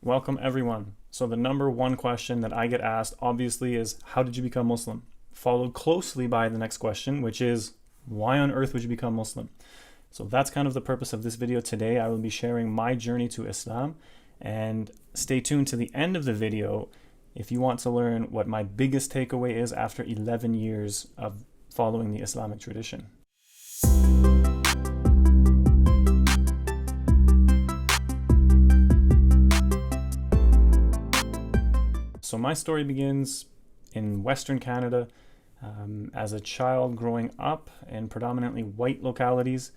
welcome everyone. So the number one question that I get asked obviously is, how did you become Muslim? Followed closely by the next question, which is, why on earth would you become Muslim? So that's kind of the purpose of this video today. I will be sharing my journey to Islam, and stay tuned to the end of the video if you want to learn what my biggest takeaway is after 11 years of following the Islamic tradition. So my story begins in Western Canada as a child growing up in predominantly white localities,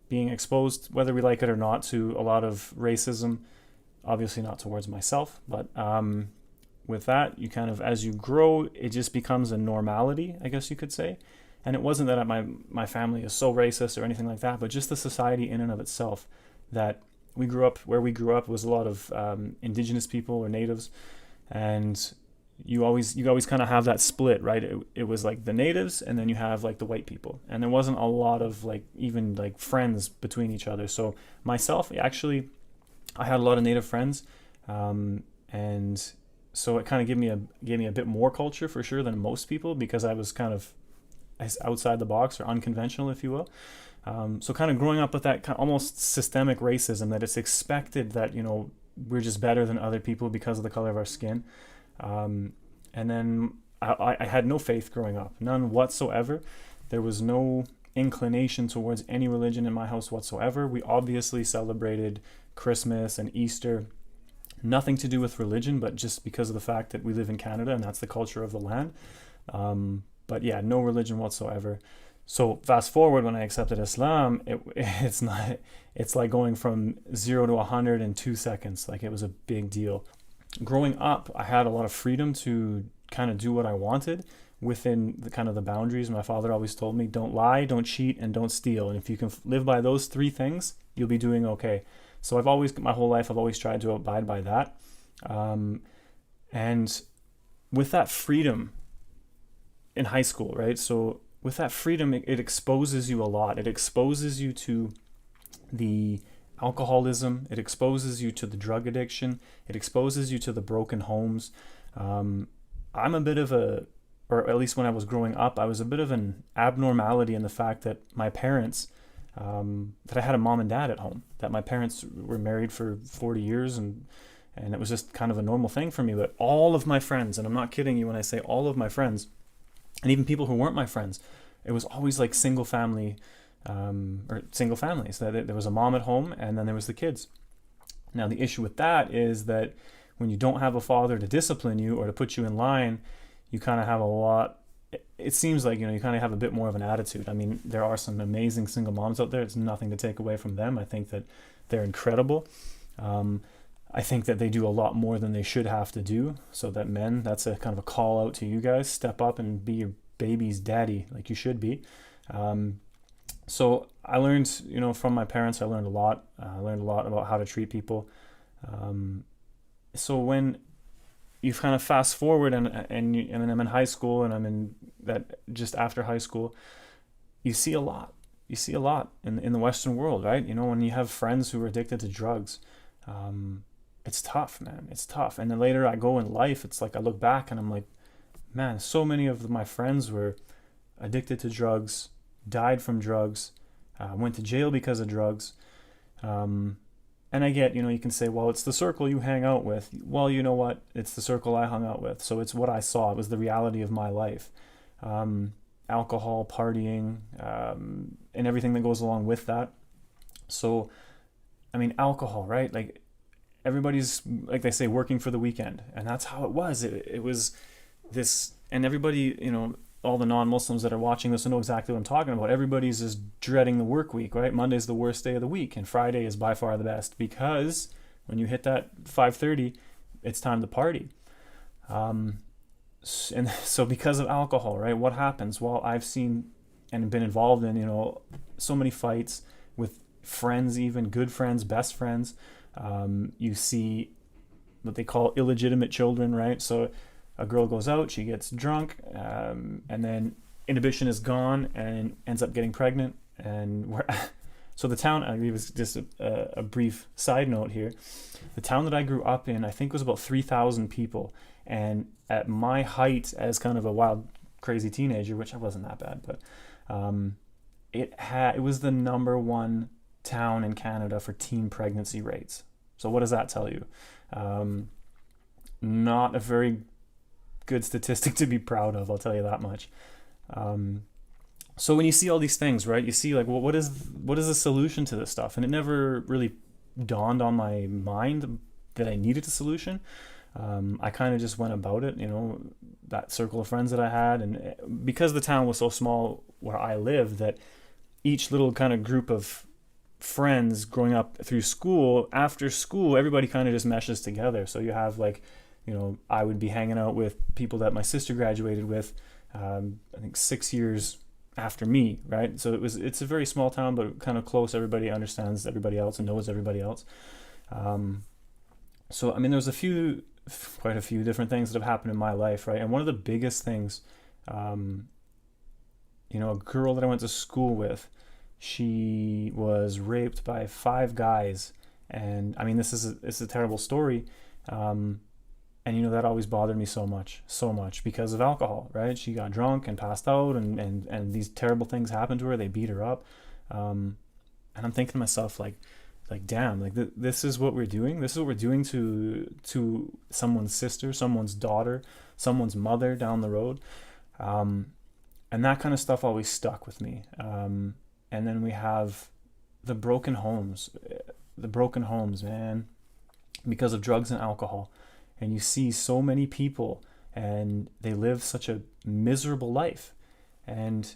being exposed, whether we like it or not, to a lot of racism, obviously not towards myself, but with that, you kind of, as you grow, it just becomes a normality, I guess you could say. And it wasn't that my family is so racist or anything like that, but just the society in and of itself, that we grew up, where we grew up was a lot of indigenous people or natives. And you always kind of have that split, right? It was like the natives, and then you have like the white people, and there wasn't a lot of like even like friends between each other. So myself, actually, I had a lot of native friends, and so it kind of gave me a bit more culture for sure than most people, because I was kind of outside the box or unconventional, if you will. So kind of growing up with that kind of almost systemic racism, that it's expected that, you know, we're just better than other people because of the color of our skin. And then I had no faith growing up, none whatsoever. There was no inclination towards any religion in my house whatsoever. We obviously celebrated Christmas and Easter, nothing to do with religion, but just because of the fact that we live in Canada and that's the culture of the land. But yeah, no religion whatsoever. So fast forward, when I accepted Islam, it's like going from 0 to 100 in 2 seconds. Like, it was a big deal. Growing up, I had a lot of freedom to kind of do what I wanted within the kind of the boundaries. My father always told me, don't lie, don't cheat, and don't steal. And if you can live by those three things, you'll be doing okay. So my whole life, I've always tried to abide by that. And with that freedom in high school, right? So with that freedom, it exposes you a lot. It exposes you to the alcoholism. It exposes you to the drug addiction. It exposes you to the broken homes. I'm a bit of or at least when I was growing up, I was a bit of an abnormality in the fact that my parents, that I had a mom and dad at home, that my parents were married for 40 years, and it was just kind of a normal thing for me. But all of my friends, and I'm not kidding you when I say all of my friends, and even people who weren't my friends, it was always like single families. That there was a mom at home, and then there was the kids. Now the issue with that is that when you don't have a father to discipline you or to put you in line, you kind of have a lot. It seems like, you know, you kind of have a bit more of an attitude. I mean, there are some amazing single moms out there. It's nothing to take away from them. I think that they're incredible. I think that they do a lot more than they should have to do. So that men, that's a kind of a call out to you guys. Step up and be your baby's daddy like you should be. So I learned, you know, from my parents, I learned a lot. I learned a lot about how to treat people. So when you kind of fast forward and I'm in high school, and I'm in that just after high school, you see a lot. You see a lot in the Western world, right? You know, when you have friends who are addicted to drugs, it's tough, man. It's tough. And then later I go in life, it's like I look back and I'm like, man, so many of my friends were addicted to drugs, died from drugs, went to jail because of drugs. And I get, you know, you can say, well, it's the circle you hang out with. Well, you know what? It's the circle I hung out with. So it's what I saw. It was the reality of my life. Alcohol, partying, and everything that goes along with that. So, I mean, alcohol, right? Like, everybody's, like they say, working for the weekend. And that's how it was. It was this, and everybody, you know, all the non-Muslims that are watching this will know exactly what I'm talking about. Everybody's just dreading the work week, right? Monday's the worst day of the week, and Friday is by far the best, because when you hit that 5:30, it's time to party. And so because of alcohol, right, what happens? Well, I've seen and been involved in, you know, so many fights with friends, even good friends, best friends. You see what they call illegitimate children, right? So a girl goes out, she gets drunk, and then inhibition is gone and ends up getting pregnant. And So the town, I give just a brief side note here. The town that I grew up in, I think was about 3,000 people. And at my height as kind of a wild, crazy teenager, which I wasn't that bad, but it was the number one town in Canada for teen pregnancy rates. So what does that tell you? Not a very good statistic to be proud of, I'll tell you that much. So when you see all these things, right, you see like, well, what is the solution to this stuff? And it never really dawned on my mind that I needed a solution. I kind of just went about it, that circle of friends that I had. And because the town was so small where I lived, that each little kind of group of friends growing up through school, after school, everybody kind of just meshes together. So you have like, I would be hanging out with people that my sister graduated with, I think 6 years after me, right? So it's a very small town, but kind of close. Everybody understands everybody else and knows everybody else. So I mean, there's quite a few different things that have happened in my life, right? And one of the biggest things, a girl that I went to school with, she was raped by 5 guys, and I mean, it's a terrible story. And that always bothered me so much because of alcohol, right? She got drunk and passed out, and these terrible things happened to her. They beat her up, and I'm thinking to myself, like damn, like this is what we're doing. This is what we're doing to someone's sister, someone's daughter, someone's mother down the road, and that kind of stuff always stuck with me. And then we have the broken homes, man, because of drugs and alcohol. And you see so many people, and they live such a miserable life. And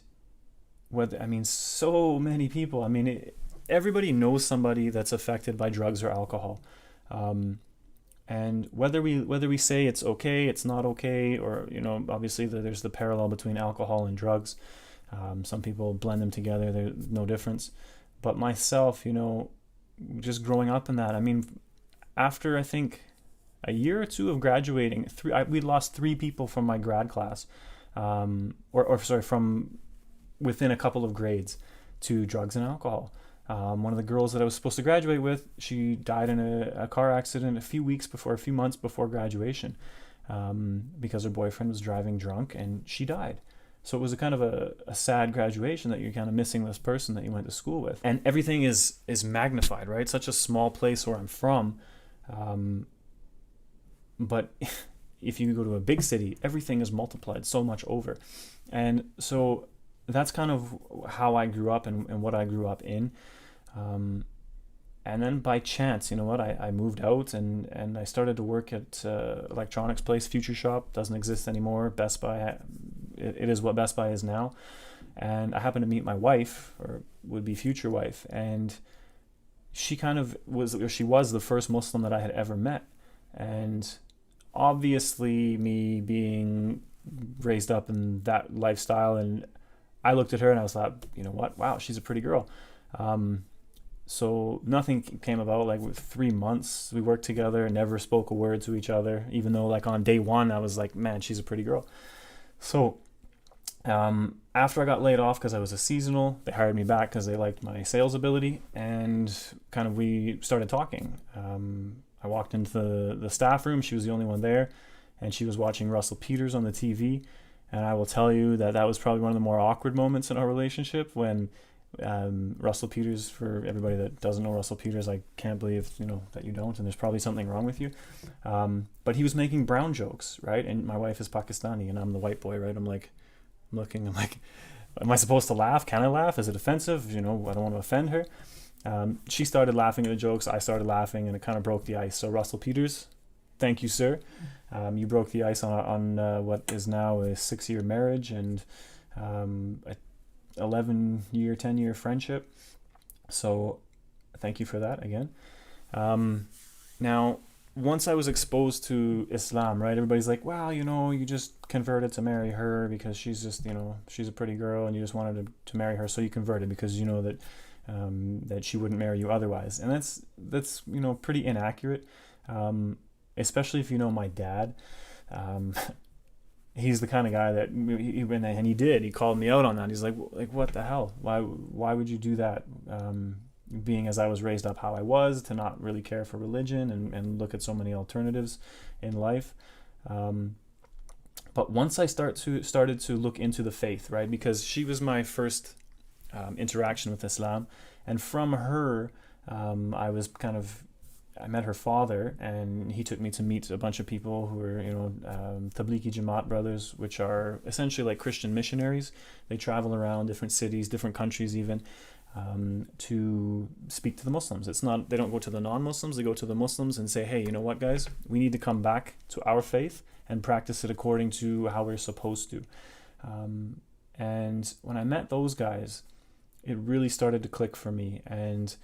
so many people. I mean, everybody knows somebody that's affected by drugs or alcohol. And whether we say it's okay, it's not okay, or obviously there's the parallel between alcohol and drugs. Some people blend them together. There's no difference. But myself, just growing up in that. I mean, after I think a year or two of graduating, we lost 3 people from my grad class, from within a couple of grades to drugs and alcohol. One of the girls that I was supposed to graduate with, she died in a car accident a few months before graduation, because her boyfriend was driving drunk and she died. So it was a kind of a sad graduation, that you're kind of missing this person that you went to school with. And everything is magnified, right? Such a small place where I'm from. But if you go to a big city, everything is multiplied so much over. And so that's kind of how I grew up and what I grew up in. And then by chance, I moved out and I started to work at electronics place, Future Shop. Doesn't exist anymore. Best Buy, it is what Best Buy is now. And I happened to meet my wife, or would be future wife, and she was the first Muslim that I had ever met. And obviously, me being raised up in that lifestyle, and I looked at her and I was like, you know what? Wow, she's a pretty girl. So nothing came about. Like with 3 months, we worked together, never spoke a word to each other, even though like on day 1, I was like, man, she's a pretty girl. So after I got laid off because I was a seasonal, they hired me back because they liked my sales ability, and kind of we started talking. I walked into the staff room. She was the only one there, and she was watching Russell Peters on the TV. And I will tell you that was probably one of the more awkward moments in our relationship, when Russell Peters, for everybody that doesn't know Russell Peters, I can't believe that you don't, and there's probably something wrong with you. But he was making brown jokes, right? And my wife is Pakistani, and I'm the white boy, right? I'm like, I'm like, am I supposed to laugh? Can I laugh? Is it offensive? I don't want to offend her. She started laughing at the jokes. I started laughing, and it kind of broke the ice. So Russell Peters, thank you, sir. You broke the ice on what is now a 6-year marriage and a 11-year, 10-year friendship. So thank you for that again. Now, once I was exposed to Islam, right, everybody's like, well, you just converted to marry her because she's just, she's a pretty girl and you just wanted to marry her, so you converted because you know that that she wouldn't marry you otherwise. And that's pretty inaccurate, especially if you know my dad. He's the kind of guy that he called me out on that. He's like what the hell? Why would you do that? being as I was raised up how I was, to not really care for religion and look at so many alternatives in life. But once I started to look into the faith, right, because she was my first interaction with Islam, and from her, I met her father, and he took me to meet a bunch of people who were, Tablighi Jamaat brothers, which are essentially like Christian missionaries. They travel around different cities, different countries even, to speak to the Muslims. They don't go to the non-Muslims, they go to the Muslims and say, hey, you know what, guys, we need to come back to our faith and practice it according to how we're supposed to. And when I met those guys, it really started to click for me. And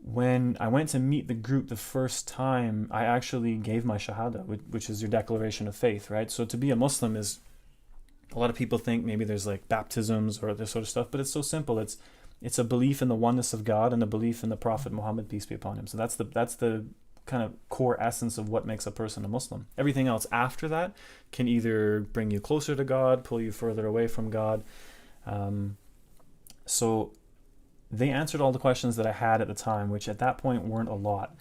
when I went to meet the group the first time, I actually gave my shahada, which is your declaration of faith, right? So to be a Muslim is, a lot of people think maybe there's like baptisms or this sort of stuff, but it's so simple. It's a belief in the oneness of God and a belief in the Prophet Muhammad, peace be upon him. So that's the kind of core essence of what makes a person a Muslim. Everything else after that can either bring you closer to God, pull you further away from God. So they answered all the questions that I had at the time, which at that point weren't a lot.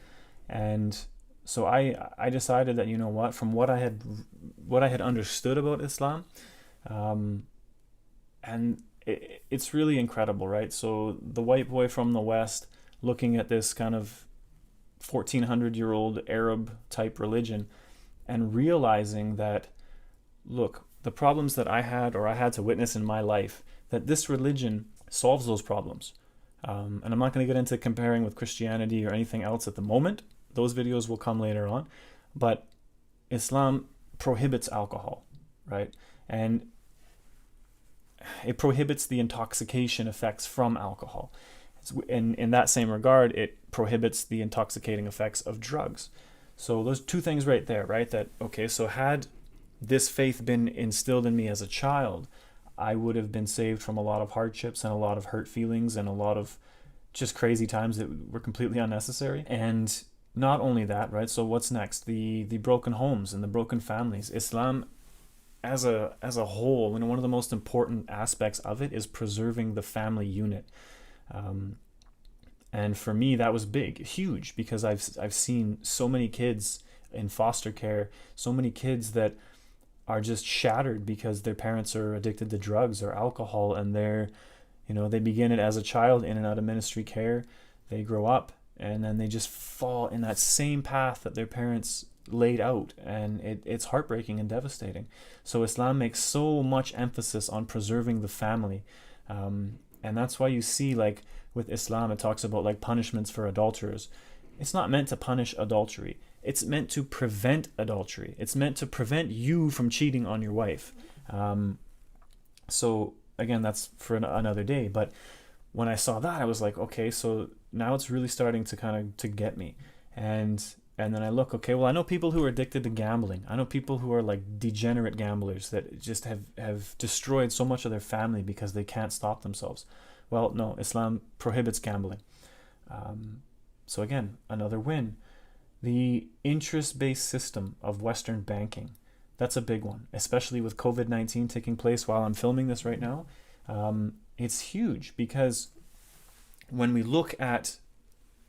And so I decided that, you know what, from what I had understood about Islam, and it's really incredible, right? So the white boy from the West looking at this kind of 1400-year-old Arab type religion and realizing that, look, the problems that I had to witness in my life, that this religion solves those problems. And I'm not going to get into comparing with Christianity or anything else at the moment. Those videos will come later on. But Islam prohibits alcohol, right? And it prohibits the intoxication effects from alcohol. In that same regard, it prohibits the intoxicating effects of drugs. So those two things right there, right? That, okay, so had this faith been instilled in me as a child, I would have been saved from a lot of hardships and a lot of hurt feelings and a lot of just crazy times that were completely unnecessary. And not only that, right? So what's next? The broken homes and the broken families. Islam as a whole, one of the most important aspects of it is preserving the family unit. And for me, that was big, huge, because I've seen so many kids in foster care, so many kids that are just shattered because their parents are addicted to drugs or alcohol, and they begin it as a child in and out of ministry care. They grow up and then they just fall in that same path that their parents laid out, and it's heartbreaking and devastating. So Islam makes so much emphasis on preserving the family, and that's why you see, like with Islam, it talks about like punishments for adulterers. It's not meant to punish adultery. It's meant to prevent adultery. It's meant to prevent you from cheating on your wife. So again, that's for another day. But when I saw that, I was like, okay, so now it's really starting to get me. And then I look, okay, well, I know people who are addicted to gambling. I know people who are like degenerate gamblers that just have destroyed so much of their family because they can't stop themselves. Well, no, Islam prohibits gambling. So again, another win. The interest-based system of Western banking, that's a big one, especially with COVID-19 taking place while I'm filming this right now. It's huge because when we look at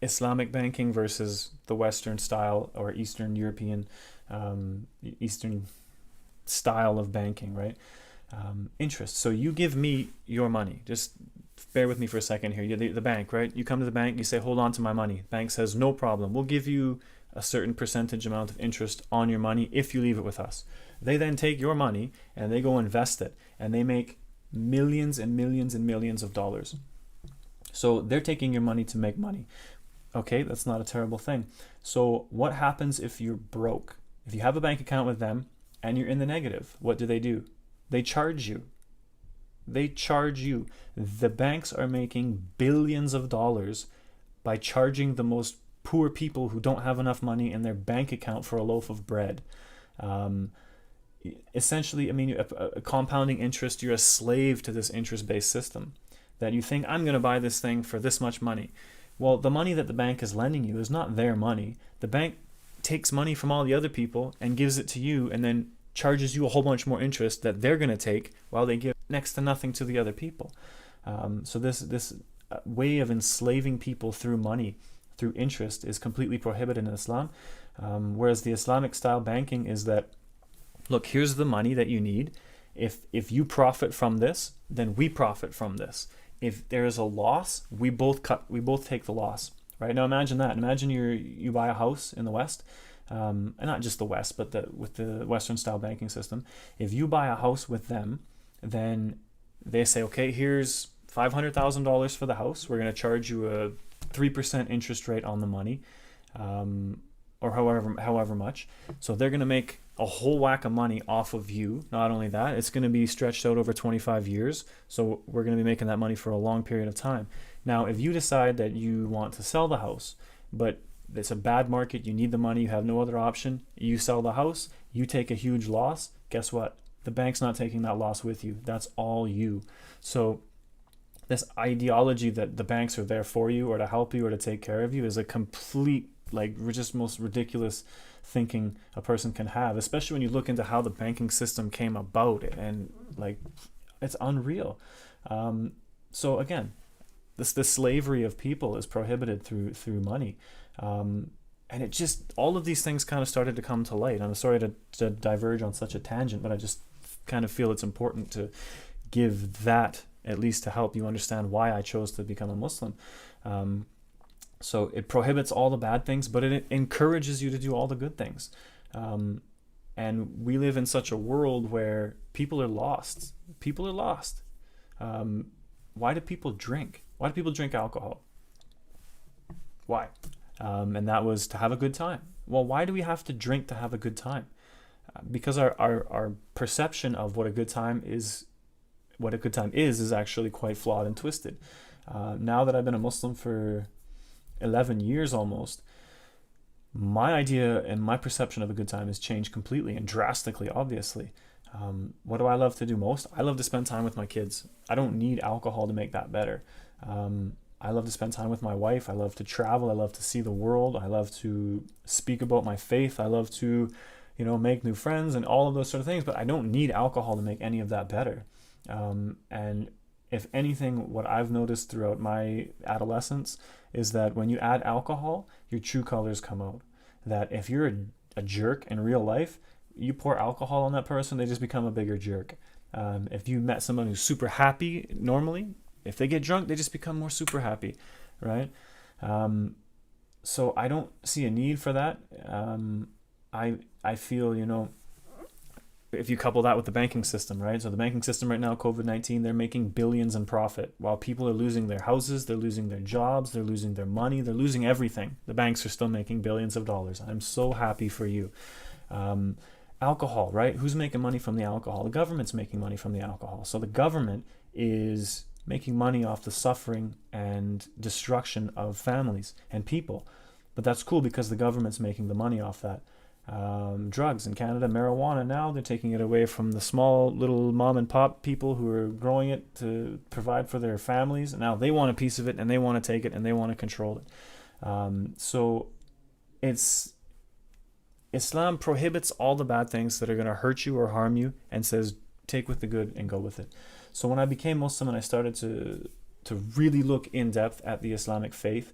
Islamic banking versus the Western style or Eastern European, Eastern style of banking, right? Interest. So you give me your money. Just bear with me for a second here. You're the bank, right? You come to the bank, you say, hold on to my money. Bank says, no problem. We'll give you a certain percentage amount of interest on your money if you leave it with us. They then take your money and they go invest it, and they make millions and millions and millions of dollars. So they're taking your money to make money. Okay, that's not a terrible thing. So what happens if you're broke? If you have a bank account with them and you're in the negative, what do? They charge you. The banks are making billions of dollars by charging the most poor people who don't have enough money in their bank account for a loaf of bread. Essentially, I mean, a compounding interest, you're a slave to this interest-based system that you think, I'm going to buy this thing for this much money. Well, the money that the bank is lending you is not their money. The bank takes money from all the other people and gives it to you, and then charges you a whole bunch more interest that they're going to take while they give next to nothing to the other people. So this way of enslaving people through money, through interest, is completely prohibited in Islam. Whereas the Islamic style banking is that, look, here's the money that you need. If you profit from this, then we profit from this. If there is a loss, we both take the loss. Right? Now imagine that. Imagine you buy a house in the West, and not just the West, but with the Western style banking system. If you buy a house with them, then they say, okay, here's $500,000 for the house. We're going to charge you a 3% interest rate on the money, or however much. So they're going to make a whole whack of money off of you. Not only that, it's going to be stretched out over 25 years. So we're going to be making that money for a long period of time. Now, if you decide that you want to sell the house, but it's a bad market, you need the money, you have no other option, you sell the house, you take a huge loss, guess what? The bank's not taking that loss with you. That's all you. So this ideology that the banks are there for you or to help you or to take care of you is a complete, just most ridiculous thinking a person can have, especially when you look into how the banking system came about, and it's unreal. So again, the slavery of people is prohibited through money, and it just, all of these things kind of started to come to light. I'm sorry to diverge on such a tangent, but I just kind of feel it's important to give that, at least to help you understand why I chose to become a Muslim. So it prohibits all the bad things, but it encourages you to do all the good things. And we live in such a world where people are lost. People are lost. Why do people drink? Why do people drink alcohol? Why? And that was to have a good time. Well, why do we have to drink to have a good time? Because our perception of what a good time is actually quite flawed and twisted. Now that I've been a Muslim for 11 years almost, my idea and my perception of a good time has changed completely and drastically, obviously. What do I love to do most? I love to spend time with my kids. I don't need alcohol to make that better. I love to spend time with my wife. I love to travel. I love to see the world. I love to speak about my faith. I love to, make new friends and all of those sort of things, but I don't need alcohol to make any of that better. And if anything, what I've noticed throughout my adolescence is that when you add alcohol, your true colors come out. That if you're a jerk in real life, you pour alcohol on that person, they just become a bigger jerk. If you met someone who's super happy normally, if they get drunk, they just become more super happy, right? So I don't see a need for that. I feel, if you couple that with the banking system, right? So the banking system right now, COVID-19, they're making billions in profit while people are losing their houses, they're losing their jobs, they're losing their money, they're losing everything. The banks are still making billions of dollars. I'm so happy for you. Alcohol, right? Who's making money from the alcohol? The government's making money from the alcohol. So the government is making money off the suffering and destruction of families and people. But that's cool because the government's making the money off that. Drugs in Canada, marijuana, now they're taking it away from the small little mom and pop people who are growing it to provide for their families. Now they want a piece of it and they want to take it and they want to control it. So Islam prohibits all the bad things that are going to hurt you or harm you and says take with the good and go with it. So when I became Muslim and I started to really look in depth at the Islamic faith,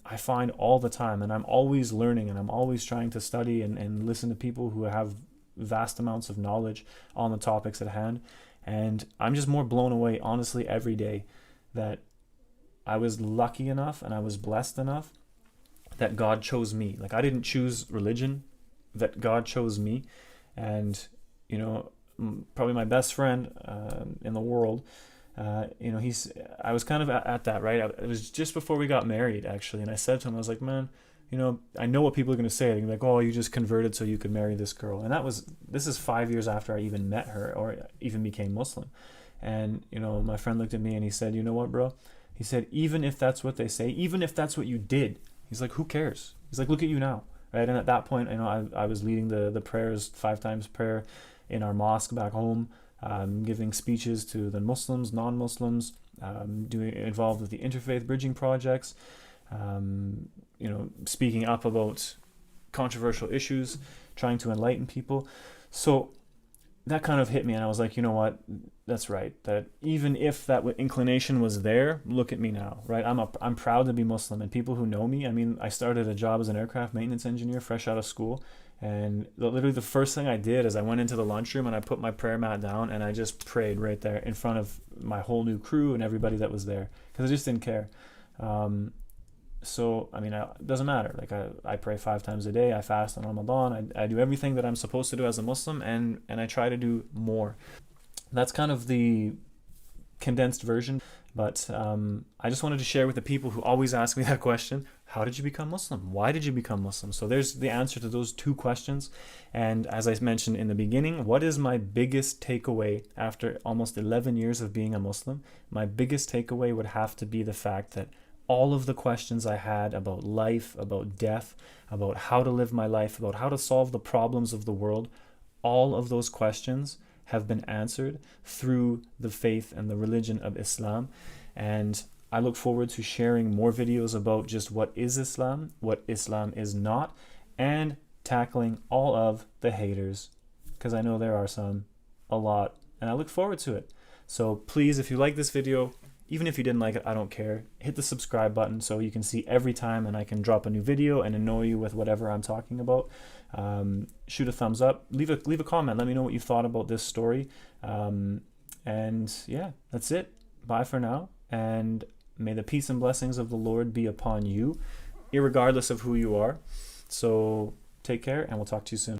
I find all the time, and I'm always learning and I'm always trying to study and listen to people who have vast amounts of knowledge on the topics at hand. And I'm just more blown away, honestly, every day that I was lucky enough and I was blessed enough that God chose me. I didn't choose religion, that God chose me. And, probably my best friend in the world, I was kind of at that, right? It was just before we got married, actually. And I said to him, I was like, man, I know what people are going to say. They're going to be like, oh, you just converted so you could marry this girl. And this is 5 years after I even met her or even became Muslim. And, my friend looked at me and he said, you know what, bro? He said, even if that's what they say, even if that's what you did, he's like, who cares? He's like, look at you now, right? And at that point, I was leading the prayers, 5 times prayer in our mosque back home. Giving speeches to the Muslims, non-Muslims, involved with the interfaith bridging projects, speaking up about controversial issues, trying to enlighten people. So that kind of hit me, and I was like, you know what, that's right. That even if that inclination was there, look at me now, right? I'm proud to be Muslim, and people who know me, I mean, I started a job as an aircraft maintenance engineer fresh out of school, and literally the first thing I did is I went into the lunchroom and I put my prayer mat down and I just prayed right there in front of my whole new crew and everybody that was there, because I just didn't care. So I mean, it doesn't matter. Like I pray 5 times a day. I fast on Ramadan. I do everything that I'm supposed to do as a Muslim, and I try to do more. That's kind of the condensed version. But I just wanted to share with the people who always ask me that question: how did you become Muslim? Why did you become Muslim? So there's the answer to those 2 questions. And as I mentioned in the beginning, what is my biggest takeaway after almost 11 years of being a Muslim? My biggest takeaway would have to be the fact that all of the questions I had about life, about death, about how to live my life, about how to solve the problems of the world, all of those questions have been answered through the faith and the religion of Islam. And I look forward to sharing more videos about just what is Islam, what Islam is not, and tackling all of the haters, because I know there are some, a lot, and I look forward to it. So please, if you like this video, even if you didn't like it, I don't care. Hit the subscribe button so you can see every time, and I can drop a new video and annoy you with whatever I'm talking about. Shoot a thumbs up. Leave a comment. Let me know what you thought about this story. And yeah, that's it. Bye for now. And may the peace and blessings of the Lord be upon you, irregardless of who you are. So take care, and we'll talk to you soon.